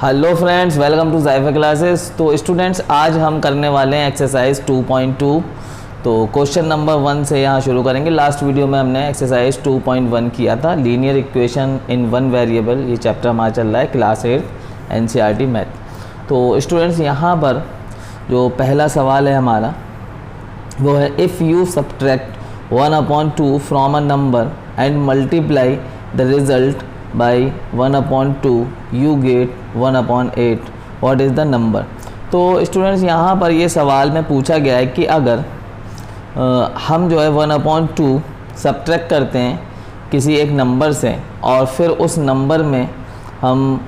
Hello friends, welcome to Zaifa classes. तो students, आज हम करने वाले हैं एक्सरसाइज 2.2। तो क्वेश्चन नंबर 1 से यहाँ शुरू करेंगे। लास्ट वीडियो में हमने एक्सरसाइज 2.1 किया था, linear equation in one variable. ये चैप्टर हमारा चल रहा है क्लास 8 एनसीईआरटी मैथ। तो स्टूडेंट्स, यहाँ पर जो पहला सवाल है हमारा वो है, if you subtract 1/2 from a number and multiply the result by 1/2 you get 1/8, what is the number. तो स्टूडेंट्स, यहाँ पर ये सवाल में पूछा गया है कि अगर हम जो है 1/2 सब्ट्रैक्ट करते हैं किसी एक नंबर से और फिर उस नंबर में हम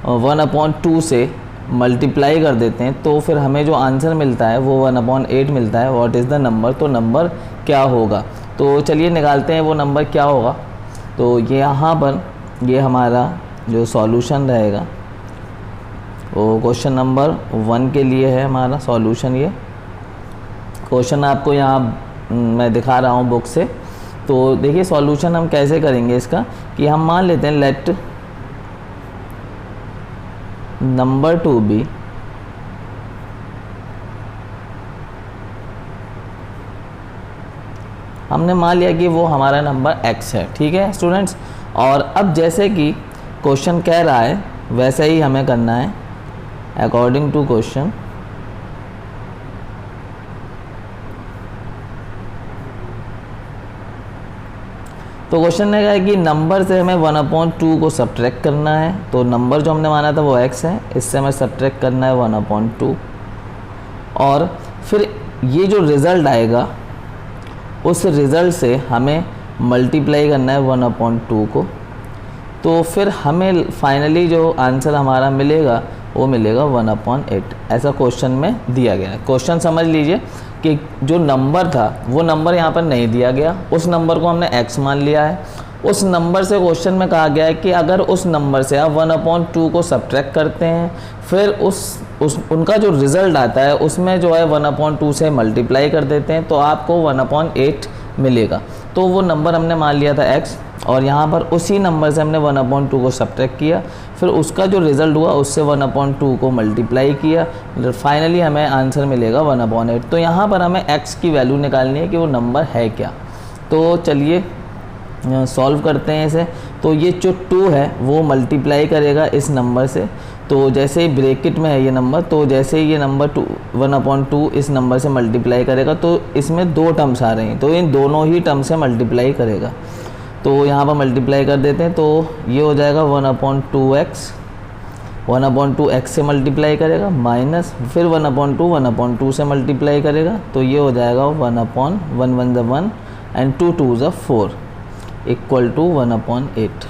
1/2 से मल्टीप्लाई कर देते हैं, तो फिर हमें जो आंसर मिलता है वो 1/8 मिलता है। व्हाट इज़ द नंबर, तो नंबर क्या होगा। तो चलिए निकालते हैं वो नंबर क्या होगा। तो ये यहाँ पर ये हमारा जो सॉल्यूशन रहेगा वो क्वेश्चन नंबर 1 के लिए है हमारा सॉल्यूशन। ये क्वेश्चन आपको यहाँ मैं दिखा रहा हूँ बुक से। तो देखिए सॉल्यूशन हम कैसे करेंगे इसका, कि हम मान लेते हैं लेट नंबर टू बी हमने मान लिया कि वो हमारा नंबर x है। ठीक है स्टूडेंट्स, और अब जैसे कि क्वेश्चन कह रहा है वैसे ही हमें करना है अकॉर्डिंग टू क्वेश्चन। तो क्वेश्चन ने कहा है कि नंबर से हमें 1/2 को सब्ट्रैक्ट करना है। तो नंबर जो हमने माना था वो x है, इससे हमें सब्ट्रैक्ट करना है 1/2, और फिर ये जो रिज़ल्ट आएगा उस रिज़ल्ट से हमें मल्टीप्लाई करना है 1/2 को। तो फिर हमें फाइनली जो आंसर हमारा मिलेगा वो मिलेगा 1/8। ऐसा क्वेश्चन में दिया गया है। क्वेश्चन समझ लीजिए कि जो नंबर था वो नंबर यहाँ पर नहीं दिया गया, उस नंबर को हमने x मान लिया है। उस नंबर से क्वेश्चन में कहा गया है कि अगर उस नंबर से आप 1/2 को सब्ट्रैक्ट करते हैं, फिर उनका जो रिज़ल्ट आता है उसमें जो है 1/2 से मल्टीप्लाई कर देते हैं, तो आपको 1/8 मिलेगा। तो वो नंबर हमने मान लिया था x, और यहाँ पर उसी नंबर से हमने 1/2 को सब्ट्रैक्ट किया, फिर उसका जो रिज़ल्ट हुआ उससे 1/2 को मल्टीप्लाई किया, फाइनली हमें आंसर मिलेगा 1/8। तो यहाँ पर हमें x की वैल्यू निकालनी है कि वो नंबर है क्या। तो चलिए सॉल्व करते हैं इसे। तो ये जो 2 है वो मल्टीप्लाई करेगा इस नंबर से। तो जैसे ही ब्रैकेट में है ये नंबर, तो जैसे ही ये नंबर 1/2 इस नंबर से मल्टीप्लाई करेगा तो इसमें 2 टर्म्स आ रहे हैं, तो इन दोनों ही टर्म से मल्टीप्लाई करेगा। तो यहाँ पर मल्टीप्लाई कर देते हैं, तो ये हो जाएगा 1/2x, 1/2x से मल्टीप्लाई करेगा, माइनस फिर 1/2 से मल्टीप्लाई करेगा, तो ये हो जाएगा 1/1 1 = 1 एंड 2 2 = 4 इक्वल टू 1/8।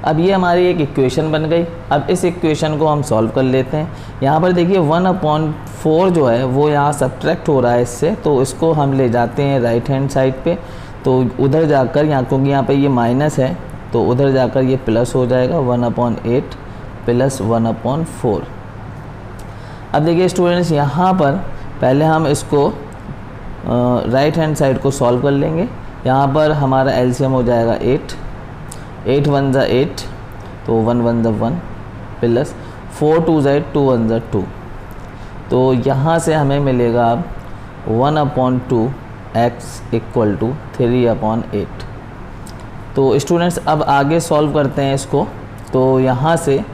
अब ये हमारी एक इक्वेशन बन गई। अब इस इक्वेशन को हम सॉल्व कर लेते हैं। यहाँ पर देखिए 1/4 जो है वो यहाँ सब्ट्रैक्ट हो रहा है इससे, तो इसको हम ले जाते हैं राइट हैंड साइड पे। तो उधर जाकर यहाँ, क्योंकि यहाँ पे ये माइनस है, तो उधर जाकर ये प्लस हो जाएगा 1/8 प्लस 1/4। अब देखिए स्टूडेंट्स, यहाँ पर पहले हम इसको राइट हैंड साइड को सॉल्व कर लेंगे। यहाँ पर हमारा एलसीएम हो जाएगा 8 1 = 8, तो 1 1 = 1 प्लस 4 2 = 8 2 1 = 2। तो यहाँ से हमें मिलेगा अब 1/2x इक्वल टू 3/8। तो स्टूडेंट्स, अब आगे सॉल्व करते हैं इसको। तो यहाँ से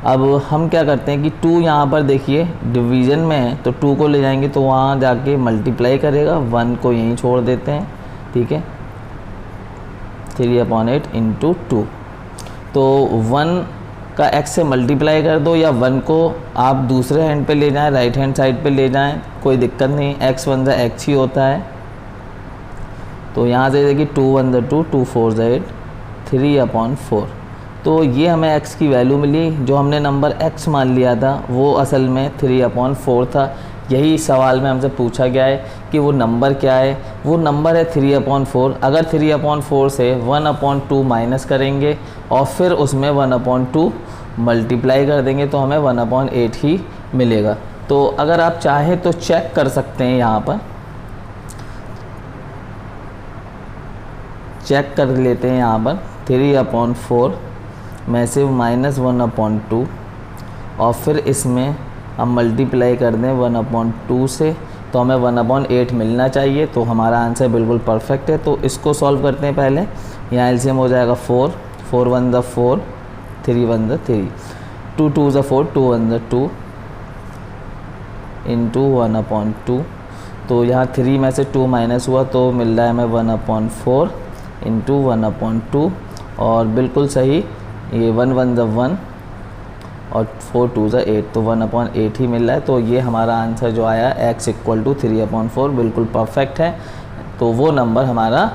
अब हम क्या करते हैं कि 2 यहाँ पर देखिए डिवीज़न में है, तो 2 को ले जाएंगे तो वहाँ जाके मल्टीप्लाई करेगा, 1 को यहीं छोड़ देते हैं। ठीक है, 3/8 × 2। तो 1 का x से मल्टीप्लाई कर दो, या 1 को आप दूसरे हैंड पे ले जाएं, राइट हैंड साइड पे ले जाएं, कोई दिक्कत नहीं, x 1 = x ही होता है। तो यहाँ से देखिए 2 1 = 2 2 4 = 8 3/4। तो ये हमें x की वैल्यू मिली। जो हमने नंबर x मान लिया था वो असल में 3/4 था। यही सवाल में हमसे पूछा गया है कि वो नंबर क्या है। वो नंबर है 3/4। अगर 3/4 से 1/2 माइनस करेंगे और फिर उसमें 1/2 मल्टीप्लाई कर देंगे तो हमें 1/8 ही मिलेगा। तो अगर आप चाहें तो चेक कर सकते हैं, यहाँ पर चेक कर लेते हैं। यहाँ पर 3/4 में से -1/2 और फिर इसमें हम मल्टीप्लाई कर दें 1/2 से, तो हमें 1/8 मिलना चाहिए। तो हमारा आंसर बिल्कुल परफेक्ट है। तो इसको सॉल्व करते हैं पहले। यहाँ एलसीएम हो जाएगा 4, 4 1 ज़ा 4, 3 1 ज़ा 3, 2 2 ज़ा 4, 2 1 ज़ा 2 इंटू 1/2। तो यहाँ 3 में से 2 माइनस हुआ तो मिल रहा है हमें 1/4 इंटू 1/2। और बिल्कुल सही, ये 1 1 ज़ा 1 और 4 2 ज़ा 8, तो 1/8 ही मिल रहा है। तो ये हमारा आंसर जो आया x = 3/4 बिल्कुल परफेक्ट है। तो वो नंबर हमारा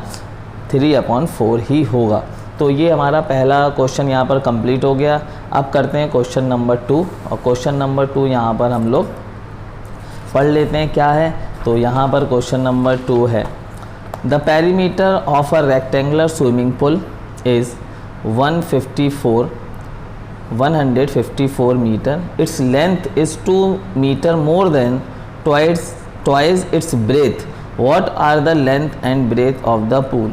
3/4 ही होगा। तो ये हमारा पहला क्वेश्चन यहाँ पर कंप्लीट हो गया। अब करते हैं क्वेश्चन नंबर 2, और क्वेश्चन नंबर 2 यहाँ पर हम लोग पढ़ लेते हैं क्या है। तो यहाँ पर क्वेश्चन नंबर 2 है, the perimeter of a rectangular swimming pool is 154 metre, its length is 2 metre more than twice its breadth, what are the length and breadth of the pool.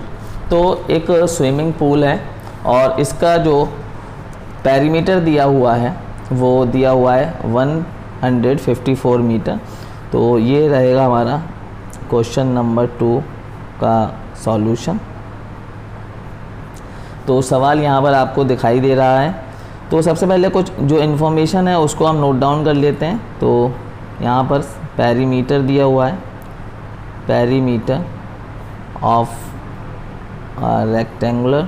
तो एक स्विमिंग पूल है और इसका जो perimeter दिया हुआ है वो दिया हुआ है 154 मीटर। तो ये रहेगा हमारा क्वेश्चन नंबर 2 का सॉल्यूशन। तो सवाल यहाँ पर आपको दिखाई दे रहा है। तो सबसे पहले कुछ जो इन्फॉर्मेशन है उसको हम नोट डाउन कर लेते हैं। तो यहाँ पर पेरीमीटर दिया हुआ है, perimeter of rectangular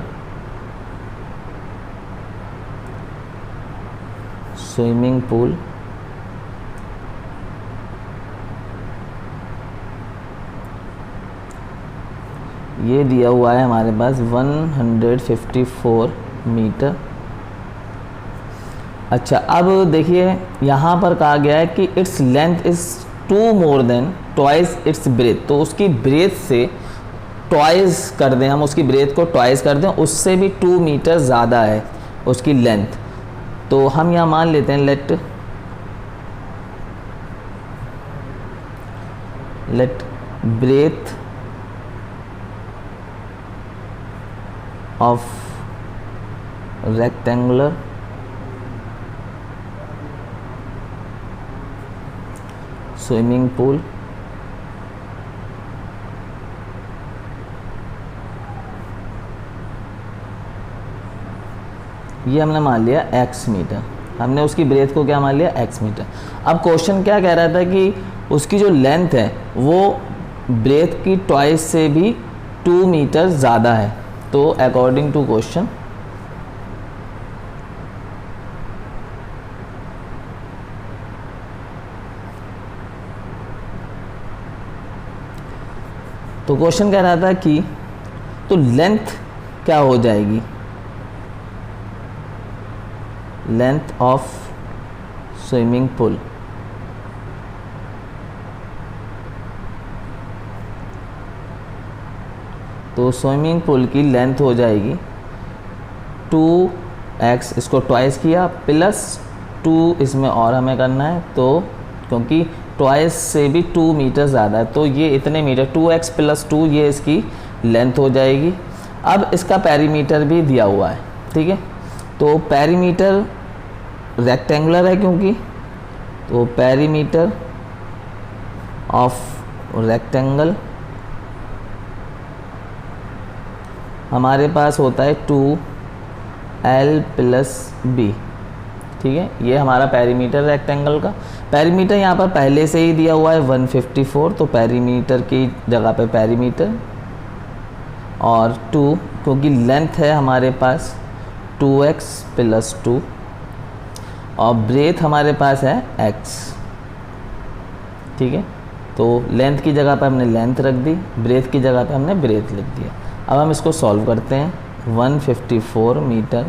swimming pool ये दिया हुआ है हमारे पास 154 मीटर। अच्छा, अब देखिए यहाँ पर कहा गया है कि it's length is 2 more than twice its breath. तो उसकी ब्रेथ से ट्वाइस कर दें, हम उसकी ब्रेथ को ट्वाइस कर दें, उससे भी 2 मीटर ज़्यादा है उसकी लेंथ। तो हम यहाँ मान लेते हैं let breadth of rectangular swimming pool ये हमने मान लिया x मीटर, हमने उसकी ब्रेथ को क्या मान लिया x मीटर। अब क्वेश्चन क्या कह रहा था कि उसकी जो लेंथ है वो ब्रेथ की ट्वाइस से भी 2 मीटर ज़्यादा है। तो अकॉर्डिंग टू क्वेश्चन कह रहा था कि तो लेंथ क्या हो जाएगी, लेंथ ऑफ स्विमिंग पूल। तो स्विमिंग पूल की लेंथ हो जाएगी 2x, इसको ट्वाइस किया प्लस 2 इसमें और हमें करना है। तो क्योंकि ट्वाइस से भी 2 मीटर ज़्यादा है तो ये इतने मीटर 2x + 2 ये इसकी लेंथ हो जाएगी। अब इसका पेरीमीटर भी दिया हुआ है, ठीक है। तो पेरीमीटर रेक्टेंगुलर है क्योंकि, तो पेरीमीटर ऑफ रेक्टेंगल हमारे पास होता है 2l + b, ठीक है। ये हमारा पेरीमीटर रेक्टेंगल का पेरीमीटर यहाँ पर पहले से ही दिया हुआ है 154। तो पेरीमीटर की जगह पे पेरीमीटर और 2 क्योंकि लेंथ है हमारे पास 2x + 2 और ब्रेथ हमारे पास है x, ठीक है। तो लेंथ की जगह पे हमने लेंथ रख दी, ब्रेथ की जगह पे हमने ब्रेथ लिख दिया। अब हम इसको सॉल्व करते हैं। 154 मीटर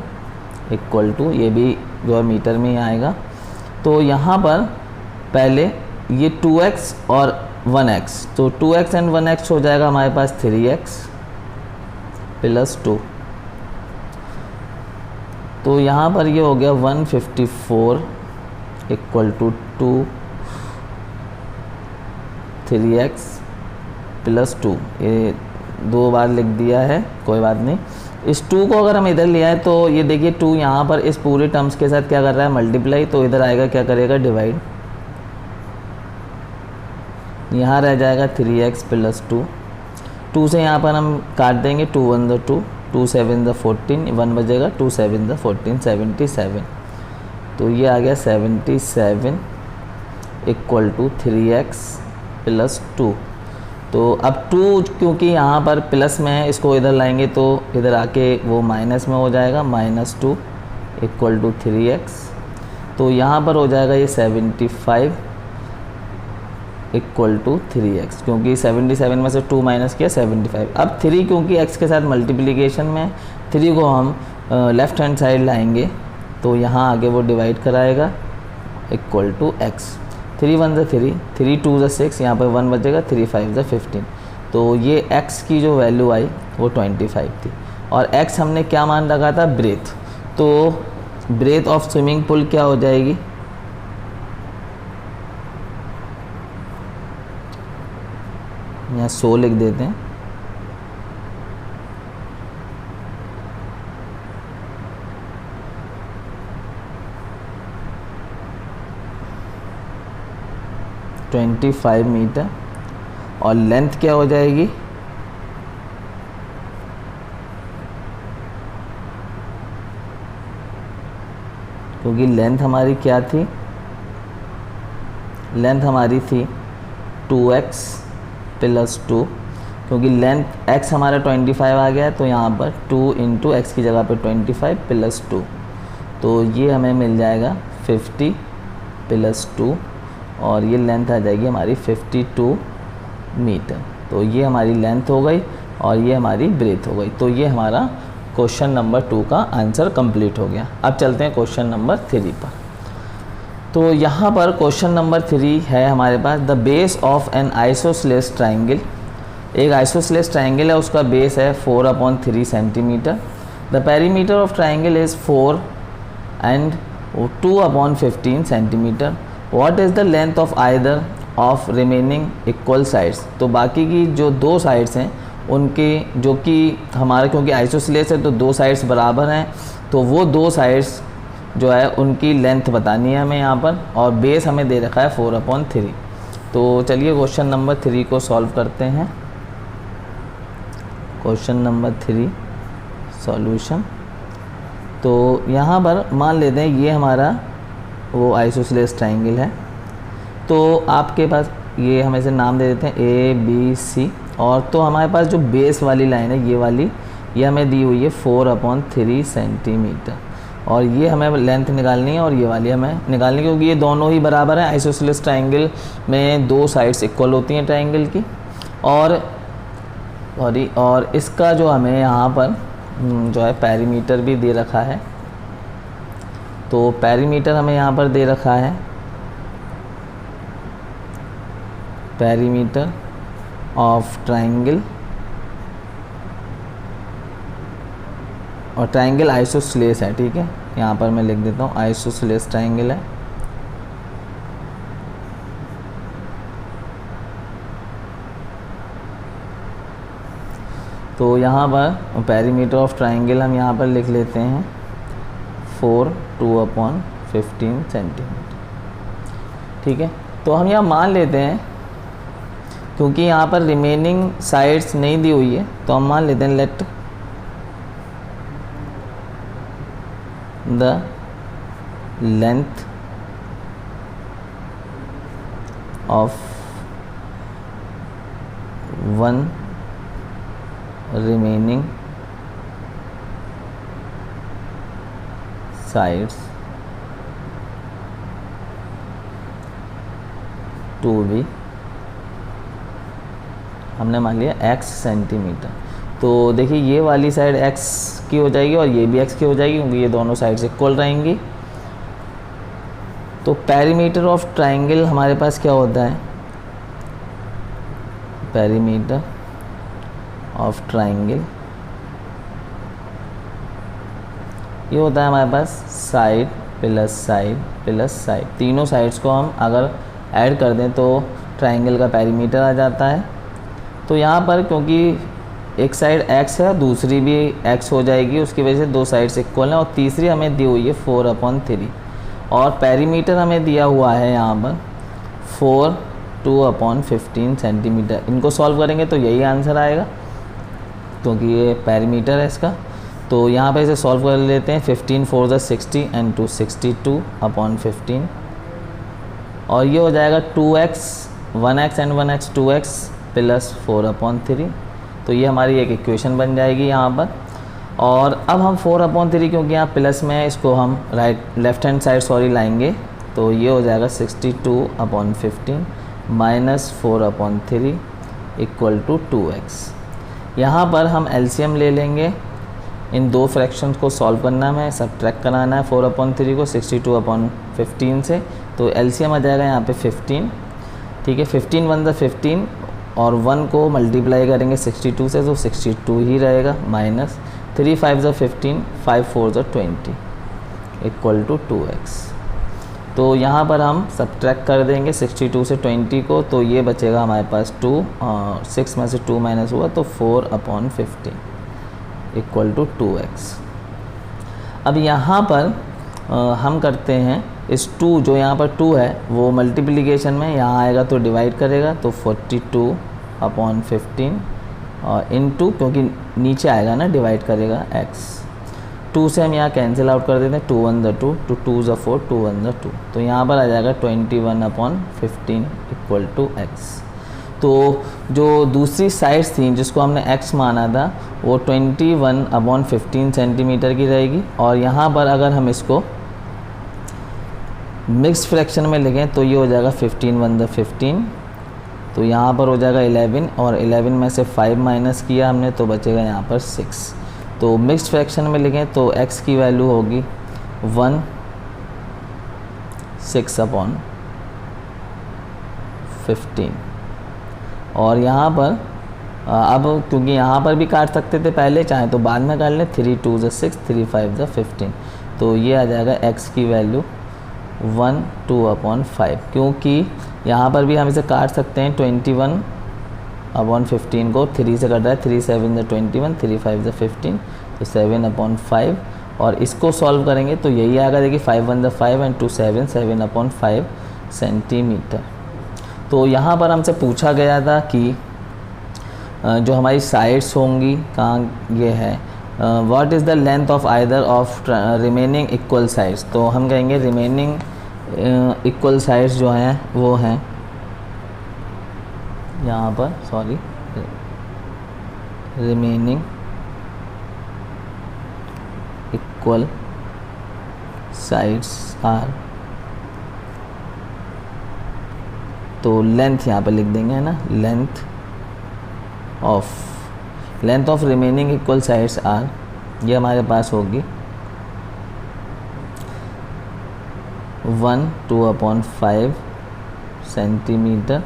= ये भी जो है मीटर में ही आएगा। तो यहाँ पर पहले ये 2x और 1x, तो 2x एंड 1x हो जाएगा हमारे पास 3x + 2। तो यहाँ पर ये हो गया 154 = 2 3x + 2, ये 2 बार लिख दिया है, कोई बात नहीं। इस 2 को अगर हम इधर ले आए तो ये देखिए 2 यहाँ पर इस पूरे टर्म्स के साथ क्या कर रहा है, मल्टीप्लाई, तो इधर आएगा क्या करेगा, डिवाइड। यहाँ रह जाएगा 3x + 2, 2 से यहाँ पर हम काट देंगे, 2 1 = 2, 2 7 = 14, 1 बजेगा, 2 7 = 14, 77। तो ये आ गया 77 = 3x + 2। तो अब 2 क्योंकि यहाँ पर प्लस में है, इसको इधर लाएंगे तो इधर आके वो माइनस में हो जाएगा, -2 = 3x। तो यहाँ पर हो जाएगा ये 75 = 3x, क्योंकि 77 में से 2 माइनस किया 75। अब 3 क्योंकि x के साथ मल्टीप्लिकेशन में, 3 को हम लेफ़्ट हैंड साइड लाएंगे तो यहाँ आगे वो डिवाइड कराएगा = x। 3 1 = 3, 3 2 = 6, यहाँ पर 1 बचेगा, 3 5 = 15। तो ये x की जो वैल्यू आई वो 25 थी। और x हमने क्या मान रखा था, ब्रेथ। तो ब्रेथ ऑफ स्विमिंग पूल क्या हो जाएगी, यहाँ 100 लिख देते हैं। (25 मीटर) और लेंथ क्या हो जाएगी, क्योंकि लेंथ हमारी क्या थी, लेंथ हमारी थी 2x + 2, क्योंकि लेंथ x हमारा 25 आ गया, तो यहाँ पर 2 × x की जगह पे 25 + 2, तो ये हमें मिल जाएगा 50 + 2, और ये लेंथ आ जाएगी हमारी 52 मीटर। तो ये हमारी लेंथ हो गई और ये हमारी ब्रेथ हो गई। तो ये हमारा क्वेश्चन नंबर 2 का आंसर कंप्लीट हो गया। अब चलते हैं क्वेश्चन नंबर 3 पर। तो यहाँ पर क्वेश्चन नंबर 3 है हमारे पास, the base of an isosceles triangle. एक आइसोसेलेस ट्राइंगल है, उसका बेस है 4/3 centimetre. The perimeter of triangle is 4 and 2/15 centimetre. What is the length of either of remaining equal sides. तो बाकी की जो 2 साइड्स हैं उनके, जो कि हमारा क्योंकि आइसोसेलेस है तो 2 साइड्स बराबर हैं, तो वो 2 साइड्स जो है उनकी लेंथ बतानी है हमें यहाँ पर, और बेस हमें दे रखा है 4/3। तो चलिए क्वेश्चन नंबर 3 को सॉल्व करते हैं। Question number 3 solution. तो यहाँ पर मान लेते हैं ये हमारा वो आइसोसेलेस ट्राइंगल है, तो आपके पास ये हम इसे नाम दे देते हैं ABC, और तो हमारे पास जो बेस वाली लाइन है ये वाली, ये हमें दी हुई है 4/3 सेंटीमीटर, और ये हमें लेंथ निकालनी है और ये वाली हमें निकालनी है, क्योंकि ये दोनों ही बराबर हैं। आइसोसेलेस ट्राइंगल में 2 साइड्स इक्वल होती हैं ट्राइंगल की, और इसका जो हमें यहाँ पर जो है पेरीमीटर भी दे रखा है। तो पेरीमीटर हमें यहाँ पर दे रखा है, पेरीमीटर ऑफ ट्राइंगल, और ट्राइंगल आइसोसेलेस है, ठीक है। यहाँ पर मैं लिख देता हूँ आइसोसेलेस ट्राइंगल है। तो यहाँ पर पेरीमीटर ऑफ ट्राइंगल हम यहाँ पर लिख लेते हैं 4 2/15 सेंटीमीटर, ठीक है। तो हम यहाँ मान लेते हैं, क्योंकि यहाँ पर रिमेनिंग साइड्स नहीं दी हुई है, तो हम मान लेते हैं let the length of one remaining sides to be, हमने मान लिया x सेंटीमीटर। तो देखिए ये वाली साइड x की हो जाएगी और ये भी x की हो जाएगी, क्योंकि ये दोनों साइड्स इक्वल रहेंगी। तो पेरीमीटर ऑफ ट्राइंगल हमारे पास क्या होता है, पेरीमीटर ऑफ ट्राइंगल ये होता है हमारे पास side plus side plus side, तीनों साइड्स को हम अगर ऐड कर दें तो ट्राइंगल का पेरीमीटर आ जाता है। तो यहाँ पर क्योंकि एक साइड x है, दूसरी भी x हो जाएगी, उसकी वजह से दो साइड से इक्वल है। और तीसरी हमें दी हुई है 4/3 और पेरीमीटर हमें दिया हुआ है यहाँ पर 2/15 सेंटीमीटर। इनको सॉल्व करेंगे तो यही आंसर आएगा क्योंकि ये पेरीमीटर है इसका। तो यहाँ पे इसे सॉल्व कर लेते हैं। 15 4 = 60 एंड 2 62/15 और ये हो जाएगा 2x 1x and 1x 2x plus 4/3। तो ये हमारी एक इक्वेशन बन जाएगी यहाँ पर। और अब हम 4/3 क्योंकि यहाँ प्लस में है, इसको हम लेफ्ट हैंड साइड लाएंगे। तो ये हो जाएगा 62/15 माइनस 4/3 इक्वल टू 2x। यहाँ पर हम एलसीएम ले लेंगे। इन दो फ्रैक्शंस को सॉल्व करना है, हमें सब्ट्रैक्ट कराना है 4/3 को 62/15 से। तो एलसीएम आ जाएगा यहाँ पे 15, ठीक है। 15 1 = 15 और 1 को मल्टीप्लाई करेंगे 62 से तो 62 ही रहेगा, माइनस 3 5 = 15 5 4 = 20 इक्वल टू 2x। तो यहाँ पर हम सब्ट्रैक्ट कर देंगे 62 से 20 को, तो ये बचेगा हमारे पास 2 और 6 में से 2 माइनस हुआ तो 4/15 इक्वल टू 2x। अब यहाँ पर हम करते हैं इस 2 जो यहाँ पर 2 है वो मल्टीप्लिकेशन में यहाँ आएगा तो डिवाइड करेगा, तो 42/15 और इनटू, क्योंकि नीचे आएगा ना डिवाइड करेगा x। 2 से हम यहाँ कैंसिल आउट कर देते हैं, 2 1 = 2 2 2 = 4 2 1 = 2। तो यहाँ पर आ जाएगा 21/15 इक्वल टू x। तो जो दूसरी साइड्स थी जिसको हमने x माना था वो 21/15 सेंटीमीटर की रहेगी। और यहाँ पर अगर हम इसको मिक्स्ड फ्रैक्शन में लिखें तो ये हो जाएगा 15 1 = 15। तो यहाँ पर हो जाएगा 11 और 11 में से 5 माइनस किया हमने तो बचेगा यहाँ पर 6। तो मिक्स्ड फ्रैक्शन में लिखें तो x की वैल्यू होगी 1/6/15। और यहाँ पर अब क्योंकि यहाँ पर भी काट सकते थे पहले, चाहे तो बाद में काट लें, 3 2 = 6 3 5 = 15। तो ये आ जाएगा x की वैल्यू 1/2/5। क्योंकि यहाँ पर भी हम इसे काट सकते हैं 21/15 को 3 से कट रहा है, 3 7 = 21 3 5 = 15 तो 7/5। और इसको सॉल्व करेंगे तो यही आएगा, देखिए 5 1 = 5 एंड 2 7 7/5 सेंटीमीटर। तो यहाँ पर हमसे पूछा गया था कि जो हमारी साइड्स होंगी कहाँ ये है, what is the length of either of remaining equal sides. तो हम कहेंगे रिमेनिंग इक्वल साइड्स जो हैं वो हैं यहाँ पर रिमेनिंग इक्वल साइड्स आर, तो लेंथ यहाँ पर लिख देंगे है ना, length of remaining equal sides are, ये हमारे पास होगी 1/2/5 सेंटीमीटर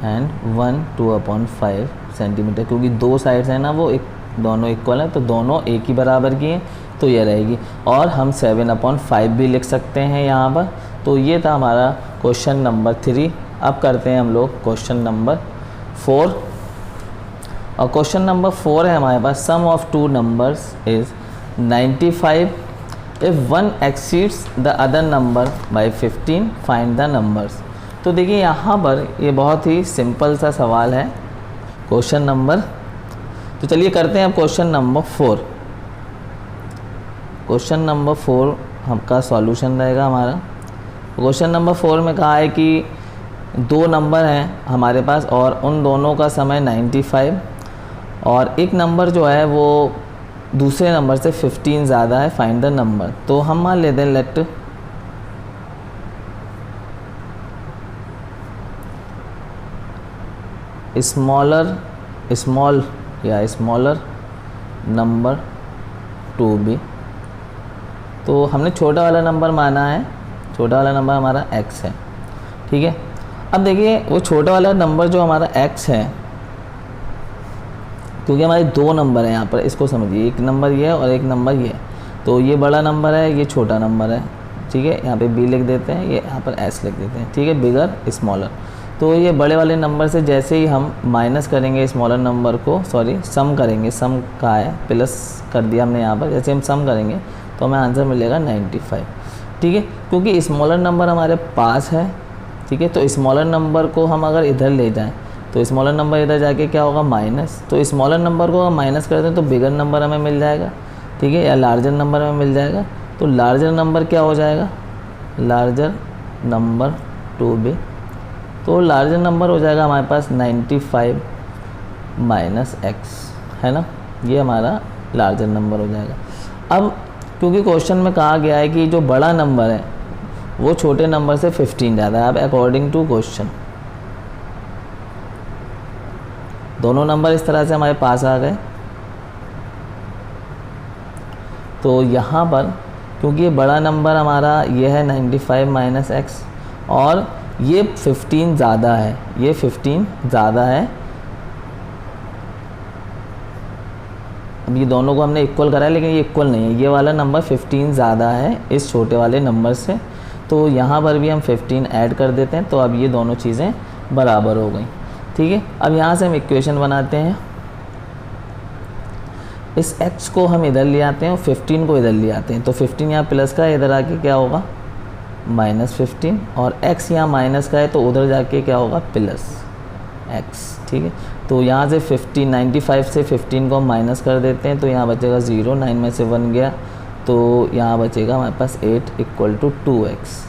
एंड 1/2/5 सेंटीमीटर। क्योंकि दो साइड्स हैं ना वो दोनों इक्वल हैं तो दोनों एक ही बराबर की हैं तो ये रहेगी। और हम 7/5 भी लिख सकते हैं यहाँ पर। तो ये था हमारा क्वेश्चन नंबर 3। अब करते हैं हम लोग क्वेश्चन नंबर 4। और क्वेश्चन नंबर 4 है हमारे पास, sum of two numbers is 95 if one exceeds the other number by 15 find the numbers. तो देखिए यहाँ पर ये बहुत ही सिंपल सा सवाल है क्वेश्चन नंबर। तो चलिए करते हैं अब क्वेश्चन नंबर 4। क्वेश्चन नंबर 4 हमका सॉल्यूशन रहेगा हमारा। क्वेश्चन नंबर 4 में कहा है कि दो नंबर हैं हमारे पास और उन दोनों का समय 95 और एक नंबर जो है वो दूसरे नंबर से 15 ज़्यादा है, फाइंड द नंबर। तो हम मान लेते हैं let smaller number to be. तो हमने छोटा वाला नंबर माना है, छोटा वाला नंबर हमारा x है, ठीक है। अब देखिए वो छोटा वाला नंबर जो हमारा x है, क्योंकि हमारे दो नंबर हैं यहाँ पर, इसको समझिए, एक नंबर ये है और एक नंबर ये है। तो ये बड़ा नंबर है, ये छोटा नंबर है, ठीक है। यहाँ पे b लिख देते हैं, ये यहाँ पर s लिख देते हैं, ठीक है, बिगर स्मॉलर। तो ये बड़े वाले नंबर से जैसे ही हम माइनस करेंगे स्मॉलर नंबर को, सॉरी सम करेंगे, सम कहा है प्लस कर दिया हमने यहाँ पर, जैसे हम सम करेंगे तो हमें आंसर मिलेगा 95। ठीक है, क्योंकि स्मॉलर नंबर हमारे पास है। ठीक है, तो स्मॉलर नंबर को हम अगर इधर ले जाएं तो स्मॉलर नंबर इधर जाके क्या होगा माइनस, तो स्मॉलर नंबर को हम माइनस कर दें तो बिगर नंबर हमें मिल जाएगा। ठीक है, या लार्जर नंबर हमें मिल जाएगा। तो लार्जर नंबर क्या हो जाएगा, लार्जर नंबर टू बी, तो लार्जर नंबर हो जाएगा हमारे पास 95 माइनस एक्स, है ना, ये हमारा लार्जर नंबर हो जाएगा। अब क्योंकि क्वेश्चन में कहा गया है कि जो बड़ा नंबर है वो छोटे नंबर से 15 ज़्यादा है। अब अकॉर्डिंग टू क्वेश्चन दोनों नंबर इस तरह से हमारे पास आ गए। तो यहाँ पर क्योंकि ये बड़ा नंबर हमारा ये है 95 माइनस एक्स और ये 15 ज़्यादा है, ये 15 ज़्यादा है। अब ये दोनों को हमने इक्वल करा है लेकिन ये इक्वल नहीं है, ये वाला नंबर 15 ज़्यादा है इस छोटे वाले नंबर से। तो यहाँ पर भी हम 15 ऐड कर देते हैं, तो अब ये दोनों चीज़ें बराबर हो गई। ठीक है, अब यहाँ से हम इक्वेशन बनाते हैं। इस x को हम इधर ले आते हैं और 15 को इधर ले आते हैं। तो 15 यहाँ प्लस का है, इधर आके क्या होगा -15, और x यहाँ माइनस का है तो उधर जाके क्या होगा प्लस x। ठीक है, तो यहाँ से 95 से 15 को हम माइनस कर देते हैं तो यहाँ बचेगा 0, 9 में से 1 गया तो यहाँ बचेगा हमारे पास 8 इक्वल टू 2x।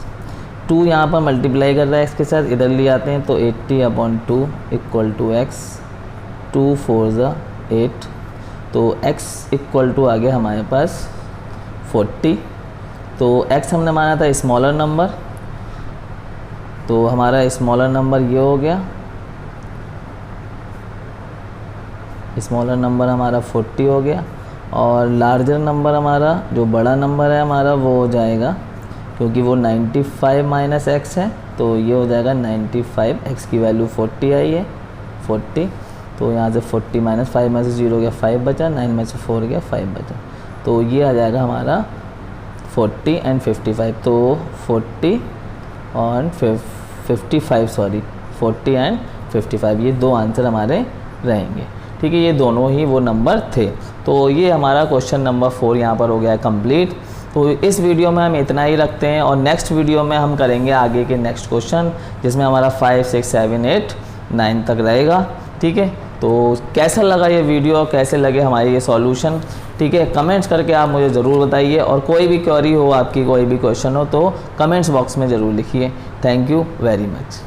2 यहाँ पर मल्टीप्लाई कर रहा है x के साथ, इधर ले आते हैं तो 80/2 इक्वल टू x, 2 4 ज़ा 8, तो x इक्वल टू आ गया हमारे पास 40। तो x हमने माना था स्मॉलर नंबर, तो हमारा स्मॉलर नंबर ये हो गया, स्मॉलर नंबर हमारा 40 हो गया, और लार्जर नंबर हमारा जो बड़ा नंबर है हमारा वो हो जाएगा, क्योंकि वो 95 माइनस एक्स है तो ये हो जाएगा 95, एक्स की वैल्यू 40 आई है 40, तो यहाँ से 40 माइनस 5 में से 0 गया 5 बचा, 9 में से 4 गया 5 बचा, तो ये आ जाएगा हमारा 40 एंड 55। तो 40 और 55 सॉरी 40 एंड 55 ये दो आंसर हमारे रहेंगे। ठीक है, ये दोनों ही वो नंबर थे। तो ये हमारा क्वेश्चन नंबर 4 यहाँ पर हो गया है कंप्लीट। तो इस वीडियो में हम इतना ही रखते हैं और नेक्स्ट वीडियो में हम करेंगे आगे के नेक्स्ट क्वेश्चन, जिसमें हमारा 5 6 7 8 9 तक रहेगा। ठीक है, तो कैसा लगा ये वीडियो, कैसे लगे हमारे ये सॉल्यूशन, ठीक है, कमेंट्स करके आप मुझे ज़रूर बताइए, और कोई भी क्वेरी हो आपकी, कोई भी क्वेश्चन हो तो कमेंट्स बॉक्स में ज़रूर लिखिए। Thank you very much.